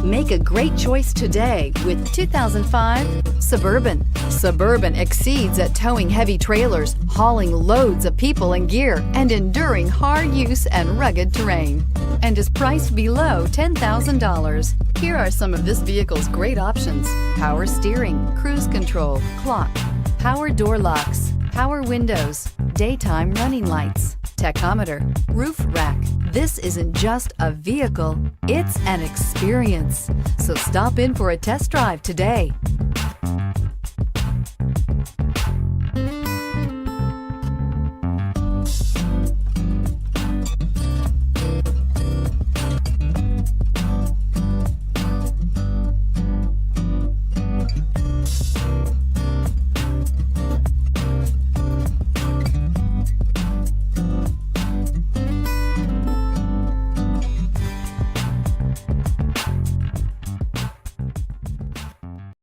Make a great choice today with 2005 Suburban. Suburban exceeds at towing heavy trailers, hauling loads of people and gear, and enduring hard use and rugged terrain, and is priced below $10,000. Here are some of this vehicle's great options: power steering, cruise control, clock, power door locks, power windows, daytime running lights, tachometer, roof rack. This isn't just a vehicle, it's an experience. So stop in for a test drive today.